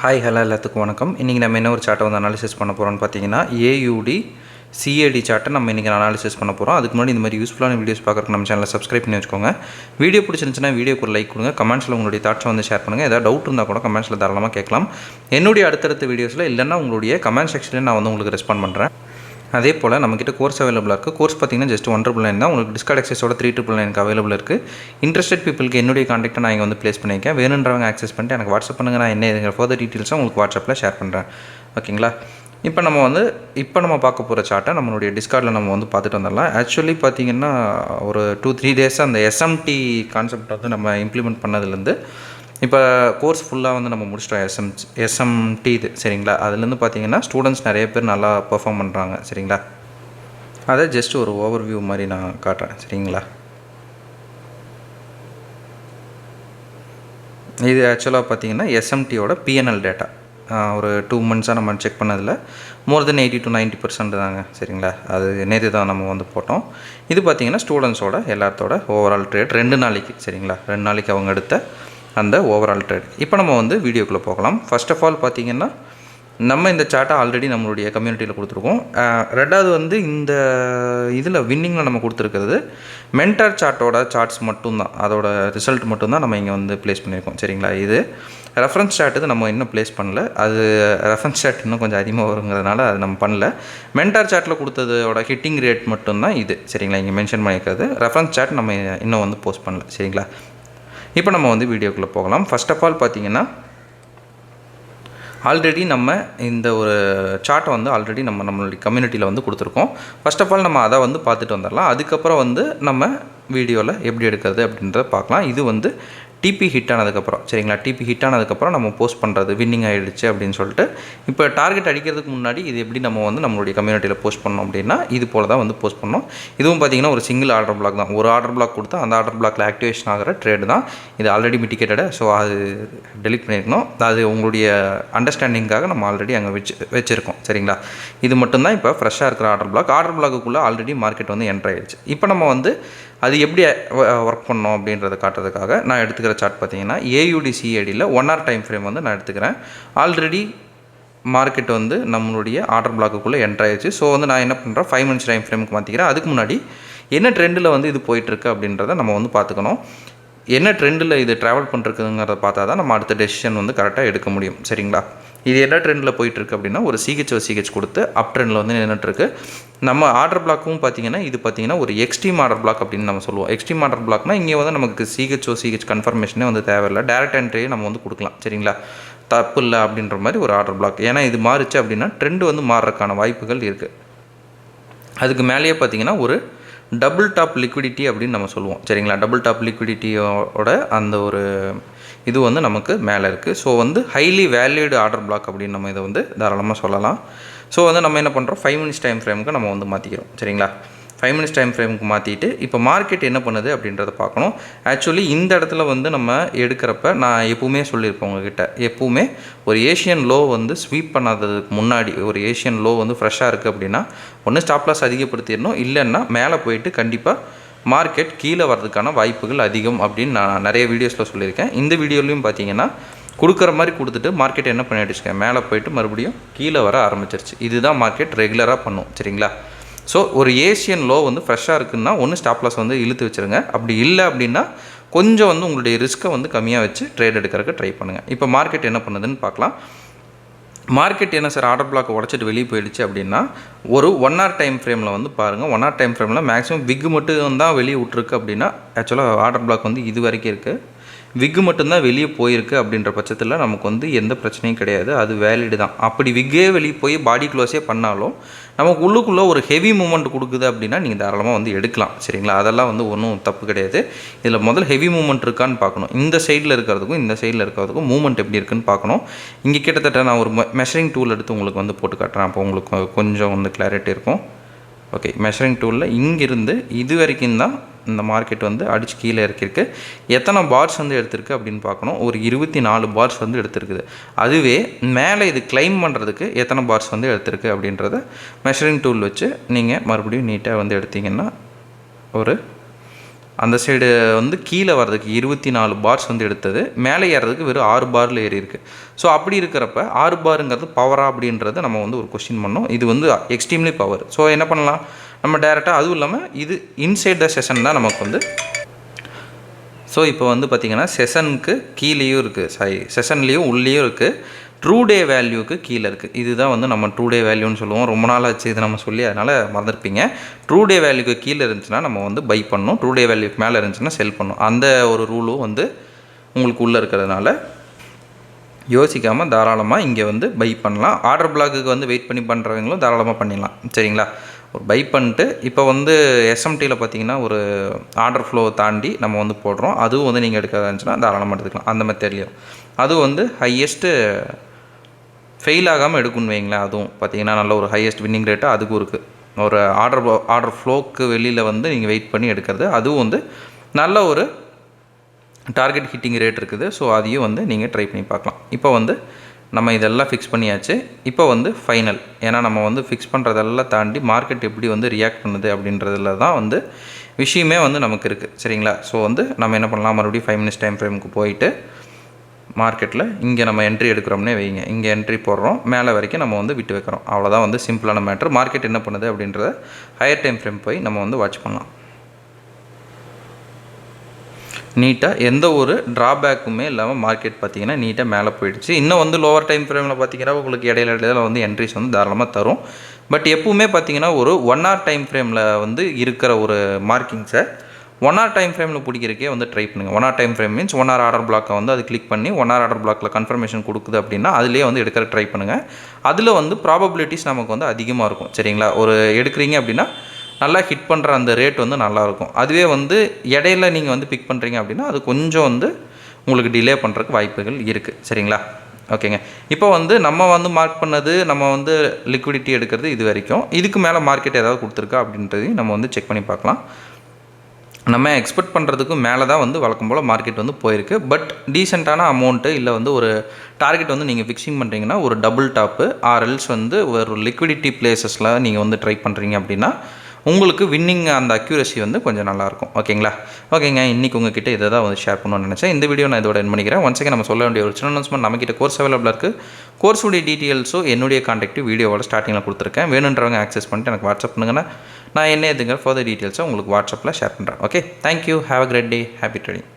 Hi hello எல்லாத்துக்கும் வணக்கம். இன்றைக்கி நம்ம என்ன ஒரு சார்ட்டை வந்து அனாலிசிஸ் பண்ண போகிறோம்னு பார்த்தீங்கன்னா ஏயூடி சிஏடி சார்ட்டை நம்ம இன்றைக்கி அனாலிசிஸ் பண்ண போகிறோம். அதுக்கு முன்னாடி இந்த மாதிரி யூஸ்ஃபுல்லான வீடியோஸ் பார்க்குறக்கு நம்ம சேனலை சப்ஸ்கிரைப் பண்ணி வச்சுக்கோங்க. வீடியோ பிடிச்சிருந்துச்சுன்னா வீடியோக்கு ஒரு லைக் கொடுங்க. கமெண்ட்ஸில் உங்களுடைய தாட்ஸை வந்து ஷேர் பண்ணுங்கள். ஏதாவது டவுட் இருந்தால் கூட கமெண்ட்ஸில் தாராளமாக கேட்கலாம். என்னுடைய அடுத்தடுத்த வீடியோஸில் இல்லைன்னா உங்களுடைய கமெண்ட் செக்ஷனில் நான் வந்து உங்களுக்கு ரெஸ்பாண்ட் பண்ணுறேன். அதே போல் நம்மக்கிட்ட கோர்ஸ் அவைலபிளாக இருக்குது. கோர்ஸ் பார்த்திங்கன்னா ஜஸ்ட் 1,999 தான். உங்களுக்கு டிஸ்கார்ட் ஆக்சஸோட 3,999 அவைலபிள் இருக்குது. இன்ட்ரெஸ்டட் பீப்புளுக்கு என்னுடைய கான்டாக்ட்டை நான் இங்கே வந்து ப்ளேஸ் பண்ணியிருக்கேன். வேணுன்றவங்க ஆக்சஸ் பண்ணிட்டு எனக்கு வாட்ஸ்அப் பண்ணுங்கள். நான் என்ன ஃபர்தர் டீட்டெயில்ஸாக உங்களுக்கு வாட்ஸ்அப்பில் ஷேர் பண்ணுறேன். ஓகேங்களா? இப்போ நம்ம பார்க்க போகிற சார்ட்டை நம்மளுடைய டிஸ்கார்டில் நம்ம வந்து பார்த்துட்டு வந்துடலாம். ஆக்சுவலி பார்த்திங்கன்னா ஒரு 2-3 டேஸாக அந்த எஸ்எம்டி கான்செப்ட் வந்து நம்ம இம்ப்ளிமெண்ட் பண்ணதுலேருந்து இப்போ கோர்ஸ் ஃபுல்லாக வந்து நம்ம முடிச்சிட்டோம். எஸ்எம்டி இது சரிங்களா. அதுலேருந்து பார்த்தீங்கன்னா ஸ்டூடெண்ட்ஸ் நிறைய பேர் நல்லா பெர்ஃபார்ம் பண்ணுறாங்க சரிங்களா. அதை ஜஸ்ட் ஒரு ஓவர்வியூ மாதிரி நான் காட்டுறேன் சரிங்களா. இது ஆக்சுவலாக பார்த்தீங்கன்னா எஸ்எம்டியோட பிஎன்எல் டேட்டா ஒரு 2 மந்த்ஸாக நம்ம செக் பண்ணதில் மோர் தென் 80-90% தாங்க சரிங்களா. அது நேற்று தான் நம்ம வந்து போட்டோம். இது பார்த்திங்கன்னா ஸ்டூடெண்ட்ஸோட எல்லாத்தோட ஓவரால் ட்ரேட் 2 நாளைக்கு சரிங்களா. 2 நாளைக்கு அவங்க எடுத்த அந்த ஓவரால் ட்ரேட். இப்போ நம்ம வந்து வீடியோக்குள்ளே போகலாம். ஃபர்ஸ்ட் ஆஃப் ஆல் பார்த்திங்கன்னா நம்ம இந்த சார்ட்டை ஆல்ரெடி நம்மளுடைய கம்யூனிட்டியில் கொடுத்துருக்கோம். ரெண்டாவது வந்து இந்த இதில் வின்னிங்கில் நம்ம கொடுத்துருக்கிறது மென்டார் சார்ட்டோட சார்ட்ஸ் மட்டும்தான், அதோட ரிசல்ட் மட்டும்தான் நம்ம இங்கே வந்து ப்ளேஸ் பண்ணியிருக்கோம் சரிங்களா. இது ரெஃபரன்ஸ் சார்ட்டு நம்ம இன்னும் ப்ளேஸ் பண்ணல. அது ரெஃபரன்ஸ் சார்ட் இன்னும் கொஞ்சம் அதிகமாக வருங்கிறதுனால அது நம்ம பண்ணல. மென்டார் சார்ட்டில் கொடுத்ததோட ஹிட்டிங் ரேட் மட்டும்தான் இது சரிங்களா. இங்கே மென்ஷன் பண்ணியிருக்கிறது ரெஃபரன்ஸ் சார்ட் நம்ம இன்னும் வந்து போஸ்ட் பண்ணல சரிங்களா. இப்போ நம்ம வந்து வீடியோக்குள்ளே போகலாம். ஃபர்ஸ்ட் ஆஃப் ஆல் பார்த்திங்கன்னா ஆல்ரெடி நம்ம இந்த ஒரு சார்ட்டை வந்து ஆல்ரெடி நம்மளுடைய கம்யூனிட்டியில் வந்து கொடுத்துருக்கோம். ஃபர்ஸ்ட் ஆஃப் ஆல் நம்ம அதை வந்து பார்த்துட்டு வந்துடலாம். அதுக்கப்புறம் வந்து நம்ம வீடியோவில் எப்படி எடுக்கிறது அப்படின்றத பார்க்கலாம். இது வந்து டிபி ஹிட் ஆனதுக்கப்புறம் சரிங்களா. டிபி ஹிட் ஆனதுக்கப்புறம் நம்ம போஸ்ட் பண்ணுறது வின்னிங் ஆகிடுச்சு அப்படின்னு சொல்லிட்டு இப்போ டார்கெட் அடிக்கிறதுக்கு முன்னாடி இது எப்படி நம்ம வந்து நம்மளுடைய கம்யூனிட்டியில் போஸ்ட் பண்ணோம் அப்படின்னா இது போல் தான் வந்து போஸ்ட் பண்ணோம். இதுவும் பார்த்திங்கன்னா ஒரு சிங்கிள் ஆர்டர் பிளாக் தான். ஒரு ஆர்டர் பிளாக் கொடுத்தா அந்த ஆர்டர் பிளாக்ல ஆக்டிவேஷன் ஆகிற ட்ரேடு தான் இது. ஆல்ரெடி மிட்டிகேட்டடு. ஸோ அது டெலிட் பண்ணியிருக்கணும். அது உங்களுடைய அண்டர்ஸ்டாண்டிங்காக நம்ம ஆல்ரெடி அங்கே வச்சுருக்கோம் சரிங்களா. இது மட்டும்தான் இப்போ ஃப்ரெஷ்ஷாக இருக்கிற ஆர்டர் பிளாக். ஆர்டர் பிளாக்குள்ளே ஆல்ரெடி மார்க்கெட் வந்து என்ட்ரு ஆகிடுச்சு. இப்போ நம்ம வந்து அது எப்படி ஒர்க் பண்ணோம் அப்படின்றத காட்டுறதுக்காக நான் எடுத்துக்கிற சார்ட் பார்த்தீங்கன்னா ஏயூடி சிஏடியில் 1 hour டைம் ஃப்ரேம் வந்து நான் எடுத்துக்கிறேன். ஆல்ரெடி மார்க்கெட் வந்து நம்மளுடைய ஆர்டர் பிளாக்குள்ளே என்ட்ரு ஆயிடுச்சு. ஸோ வந்து நான் என்ன பண்ணுறேன் 5 minutes டைம் ஃப்ரேமுக்கு மாற்றிக்கிறேன். அதுக்கு முன்னாடி என்ன ட்ரெண்டில் வந்து இது போயிட்டுருக்கு அப்படின்றத நம்ம வந்து பார்த்துக்கணும். என்ன ட்ரெண்டில் இது ட்ராவல் பண்ணுறதுங்கிறத பார்த்தா தான் நம்ம அடுத்த டெசிஷன் வந்து கரெக்டாக எடுக்க முடியும் சரிங்களா. இது என்ன ட்ரெண்டில் போயிட்டுருக்கு அப்படின்னா ஒரு சிஹெச் கொடுத்து அப் ட்ரெண்டில் வந்து நின்றுட்டுருக்கு. நம்ம ஆர்டர் பிளாக்கும் பார்த்திங்கன்னா இது பார்த்திங்கன்னா ஒரு எக்ஸ்ட்ரீம் ஆர்டர் பிளாக் அப்படின்னு நம்ம சொல்லுவோம். எக்ஸ்ட்ரீம் ஆர்டர் பிளாக்னால் இங்கே வந்து நமக்கு சிஹெச் கன்ஃபர்மேஷனே வந்து தேவையில்லை. டேரக்ட் என்ட்ரியே நம்ம வந்து கொடுக்கலாம் சரிங்களா. தப்பு இல்லை அப்படின்ற மாதிரி ஒரு ஆர்டர் பிளாக். ஏன்னா இது மாறிச்சு அப்படின்னா ட்ரெண்டு வந்து மாறுறதுக்கான வாய்ப்புகள் இருக்குது. அதுக்கு மேலேயே பார்த்திங்கன்னா ஒரு டபுள் டாப் லிக்விடிட்டி அப்படின்னு நம்ம சொல்லுவோம் சரிங்களா. டபுள் டாப் லிக்விடிட்டியோட அந்த ஒரு இது வந்து நமக்கு மேலே இருக்குது. ஸோ வந்து ஹைலி வேல்யூடு ஆர்டர் பிளாக் அப்படின்னு நம்ம இதை வந்து தாராளமாக சொல்லலாம். ஸோ வந்து நம்ம என்ன பண்ணுறோம் 5 minutes டைம் ஃப்ரேமுக்கு நம்ம வந்து மாற்றிக்கிறோம் சரிங்களா. 5 minutes டைம் ஃப்ரேமுக்கு மாற்றிட்டு இப்போ மார்க்கெட் என்ன பண்ணுது அப்படின்றத பார்க்கணும். ஆக்சுவலி இந்த இடத்துல வந்து நம்ம எடுக்கிறப்ப நான் எப்பவுமே சொல்லியிருப்பேன் உங்ககிட்ட, எப்பவுமே ஒரு ஏஷியன் லோ வந்து ஸ்வீப் பண்ணாததுக்கு முன்னாடி ஒரு ஏஷியன் லோ வந்து ஃப்ரெஷ்ஷாக இருக்குது அப்படின்னா ஒன்று ஸ்டாப் லாஸ் அதிகப்படுத்திடணும், இல்லைன்னா மேலே போயிட்டு கண்டிப்பாக மார்க்கெட் கீழே வர்றதுக்கான வாய்ப்புகள் அதிகம் அப்படின்னு நான் நிறைய வீடியோஸில் சொல்லியிருக்கேன். இந்த வீடியோலையும் பார்த்தீங்கன்னா கொடுக்குற மாதிரி கொடுத்துட்டு மார்க்கெட் என்ன பண்ணிட்டுருக்கேன் மேலே போயிட்டு மறுபடியும் கீழே வர ஆரம்பிச்சிருச்சு. இதுதான் மார்க்கெட் ரெகுலராக பண்ணும் சரிங்களா. ஸோ ஒரு ஏஷியன் லோ வந்து ஃப்ரெஷ்ஷாக இருக்குதுன்னா ஒன்று ஸ்டாப் லாஸ் வந்து இழுத்து வச்சுருங்க. அப்படி இல்லை அப்படின்னா கொஞ்சம் வந்து உங்களுடைய ரிஸ்க்கை வந்து கம்மியாக வச்சு ட்ரேட் எடுக்கிறதுக்கு ட்ரை பண்ணுங்கள். இப்போ மார்க்கெட் என்ன பண்ணுதுன்னு பார்க்கலாம். மார்க்கெட் என்ன சார் ஆர்டர் பிளாக் உடச்சிட்டு வெளியே போயிடுச்சு அப்படின்னா ஒரு 1 hour டைம் ஃப்ரேமில் வந்து பாருங்கள். 1 hour டைம் ஃப்ரேமில் மேக்ஸிமம் விக் மட்டும் தான் வெளியே விட்ருக்கு அப்படின்னா ஆக்சுவலாக ஆர்டர் பிளாக் வந்து இது வரைக்கும் இருக்குது. விக்கு மட்டும்தான் வெளியே போயிருக்கு அப்படின்ற பட்சத்தில் நமக்கு வந்து எந்த பிரச்சனையும் கிடையாது. அது வேலிடு தான். அப்படி விக்கே வெளியே போய் பாடி க்ளோஸே பண்ணாலும் நமக்கு உள்ளுக்குள்ளே ஒரு ஹெவி மூமெண்ட் கொடுக்குது அப்படின்னா நீங்கள் தாராளமாக வந்து எடுக்கலாம் சரிங்களா. அதெல்லாம் வந்து ஒன்றும் தப்பு கிடையாது. இதில் முதல்ல ஹெவி மூமெண்ட் இருக்கான்னு பார்க்கணும். இந்த சைடில் இருக்கிறதுக்கும் இந்த சைடில் இருக்கிறதுக்கும் மூமெண்ட் எப்படி இருக்குன்னு பார்க்கணும். இங்கே கிட்டத்தட்ட நான் ஒரு மெஷரிங் டூல் எடுத்து உங்களுக்கு வந்து போட்டு காட்டுறேன். அப்போ உங்களுக்கு கொஞ்சம் வந்து கிளாரிட்டி இருக்கும். ஓகே, மெஷரிங் டூலில் இங்கிருந்து இது வரைக்கும் தான் இந்த மார்க்கெட் வந்து அடித்து கீழே இறக்கிருக்கு. எத்தனை பார்ஸ் வந்து எடுத்திருக்கு அப்படின்னு பார்க்கணும். ஒரு 24 பார்ஸ் வந்து எடுத்திருக்குது. அதுவே மேலே இது கிளைம் பண்ணுறதுக்கு எத்தனை பார்ஸ் வந்து எடுத்திருக்கு அப்படின்றத மெஷரிங் டூல் வச்சு நீங்கள் மறுபடியும் நீட்டாக வந்து எடுத்திங்கன்னா ஒரு அந்த சைடு வந்து கீழே வர்றதுக்கு 24 பார்ஸ் வந்து எடுத்தது, மேலே ஏறதுக்கு வெறும் 6 பாரில் ஏறி இருக்குது. ஸோ அப்படி இருக்கிறப்ப 6 பாருங்கிறது பவரா அப்படின்றத நம்ம வந்து ஒரு கொஸ்டின் பண்ணோம். இது வந்து எக்ஸ்ட்ரீம்லி பவர். ஸோ என்ன பண்ணலாம், நம்ம டேரெக்டாக, அதுவும் இல்லாமல் இது இன்சைட் த செஷன் தான் நமக்கு வந்து. ஸோ இப்போ வந்து பார்த்திங்கன்னா செஷனுக்கு கீழேயும் இருக்குது, செஷன்லேயும் உள்ளேயும் இருக்குது, ட்ரூ டே வேல்யூக்கு கீழே இருக்குது. இதுதான் வந்து நம்ம ட்ரூ டே வேல்யூன்னு சொல்லுவோம். ரொம்ப நாள் ஆச்சு இது நம்ம சொல்லி, அதனால் மறந்துருப்பீங்க. ட்ரூ டே வேல்யூக்கு கீழே இருந்துச்சுன்னா நம்ம வந்து பை பண்ணணும், ட்ரூ டே வேல்யூக்கு மேலே இருந்துச்சுன்னா செல் பண்ணணும். அந்த ஒரு ரூலும் வந்து உங்களுக்கு உள்ளே இருக்கிறதுனால யோசிக்காமல் தாராளமாக இங்கே வந்து பை பண்ணலாம். ஆர்டர் பிளாக்குக்கு வந்து வெயிட் பண்ணி பண்ணுறவங்களும் தாராளமாக பண்ணிடலாம். சரிங்களா, ஒரு பை பண்ணிட்டு இப்போ வந்து எஸ்எம்டியில் பார்த்திங்கன்னா ஒரு ஆர்டர் ஃப்ளோ தாண்டி நம்ம வந்து போடுறோம். அதுவும் வந்து நீங்கள் எடுக்கிறதா இருந்துச்சுன்னா தாராளமாக எடுத்துக்கலாம். அந்த மெத்தட்லேயும் அதுவும் வந்து ஹையஸ்ட்டு ஃபெயில் ஆகாமல் எடுக்குன்னு வைங்களேன். அதுவும் பார்த்திங்கன்னா நல்ல ஒரு ஹையஸ்ட் வின்னிங் ரேட்டு அதுக்கும் இருக்குது. ஒரு ஆர்டர் ஃப்ளோக்கு வெளியில் வந்து நீங்கள் வெயிட் பண்ணி எடுக்கிறது, அதுவும் வந்து நல்ல ஒரு டார்கெட் ஹிட்டிங் ரேட் இருக்குது. ஸோ அதையும் வந்து நீங்கள் ட்ரை பண்ணி பார்க்கலாம். இப்போ வந்து நம்ம இதெல்லாம் ஃபிக்ஸ் பண்ணியாச்சு. இப்போ வந்து ஃபைனல், ஏன்னா நம்ம வந்து ஃபிக்ஸ் பண்ணுறதெல்லாம் தாண்டி மார்க்கெட் எப்படி வந்து ரியாக்ட் பண்ணுது அப்படின்றதுல தான் வந்து விஷயமே வந்து நமக்கு இருக்குது. சரிங்களா, ஸோ வந்து நம்ம என்ன பண்ணலாம், மறுபடியும் 5 மினிட்ஸ் டைம் ஃப்ரேமுக்கு போயிட்டு மார்க்கெட்டில் இங்கே நம்ம என்ட்ரி எடுக்கிறோம்னே வைங்க, இங்கே என்ட்ரி போடுறோம், மேலே வரைக்கும் நம்ம வந்து விட்டு வைக்கிறோம். அவ்வளோதான் வந்து சிம்பிளான மேட்ரு. மார்க்கெட் என்ன பண்ணுது அப்படின்றத ஹையர் டைம் ஃப்ரேம் போய் நம்ம வந்து வாட்ச் பண்ணலாம். நீட்டாக எந்த ஒரு ட்ராபேக்குமே இல்லாமல் மார்க்கெட் பார்த்திங்கன்னா நீட்டாக மேலே போயிடுச்சு. இன்னும் வந்து லோவர் டைம் ஃப்ரேமில் பார்த்திங்கன்னா உங்களுக்கு இடையில வந்து என்ட்ரிஸ் வந்து தாராளமாக தரும். பட் எப்பவுமே பார்த்திங்கன்னா ஒரு 1 hour டைம் ஃப்ரேமில் வந்து இருக்கிற ஒரு மார்க்கிங்ஸை 1 hour டைம் ஃப்ரேமில் பிடிக்கிறக்கே வந்து ட்ரை பண்ணுங்கள். 1 hour time frame means 1 hour order பிளாக்கை வந்து அது கிளிக் பண்ணி 1 hour ஆர்டர் பிளாக்கில் கன்ஃபர்மேஷன் கொடுக்குது அப்படின்னா அதிலே வந்து எடுக்கிற ட்ரை பண்ணுங்கள். அதில் வந்து ப்ராபபிலிட்டிஸ் நமக்கு வந்து அதிகமாக இருக்கும். சரிங்களா, ஒரு எடுக்கிறீங்க அப்படின்னா நல்லா ஹிட் பண்ணுற அந்த ரேட் வந்து நல்லாயிருக்கும். அதுவே வந்து இடையில நீங்கள் வந்து பிக் பண்ணுறீங்க அப்படின்னா அது கொஞ்சம் வந்து உங்களுக்கு டிலே பண்ணுறதுக்கு வாய்ப்புகள் இருக்குது. சரிங்களா, ஓகேங்க. இப்போ வந்து நம்ம வந்து மார்க் பண்ணது, நம்ம வந்து லிக்விடிட்டி எடுக்கிறது இது வரைக்கும். இதுக்கு மேலே மார்க்கெட் ஏதாவது கொடுத்துருக்கா அப்படின்றதையும் நம்ம வந்து செக் பண்ணி பார்க்கலாம். நம்ம எக்ஸ்பெக்ட் பண்ணுறதுக்கு மேலே தான் வந்து வழக்கம் போல் மார்க்கெட் வந்து போயிருக்கு. பட் டீசெண்டான அமௌண்ட்டு இல்லை வந்து ஒரு டார்கெட் வந்து நீங்கள் ஃபிக்ஸிங் பண்ணுறீங்கன்னா ஒரு டபுள் டாப்பு ஆர்எல்ஸ் வந்து ஒரு லிக்விடிட்டி பிளேசஸில் நீங்கள் வந்து ட்ரை பண்ணுறீங்க அப்படின்னா உங்களுக்கு வின்னிங் அந்த அக்யூரசி வந்து கொஞ்சம் நல்லாயிருக்கும். ஓகேங்களா, ஓகேங்க. இன்றைக்கி உங்ககிட்ட இதை தான் வந்து ஷேர் பண்ணணும்னு நினச்சேன். இந்த வீடியோ நான் இதோட என் பண்ணிக்கிறேன். ஒன்ஸ் அகேன் நம்ம சொல்ல வேண்டிய ஒரு சின்ன அனௌன்ஸ்மெண்ட், நம்மக்கிட்ட கோர்ஸ் அவைலபிளாக இருக்குது. கோர்ஸுடைய டீட்டெயில்ஸும் என்னுடைய கான்டாக்ட் வீடியோவோட ஸ்டார்டிங்கில் கொடுத்துருக்கேன். வேணுன்றவங்க ஆக்சஸ் பண்ணிட்டு எனக்கு வாட்ஸ்அப் பண்ணுங்கன்னா நான் என்ன எதுங்க ஃபர்தர் டீட்டெயில்ஸை உங்களுக்கு வாட்ஸ்அப்பில் ஷேர் பண்ணுறேன். Okay, thank you, have a great day, happy trading.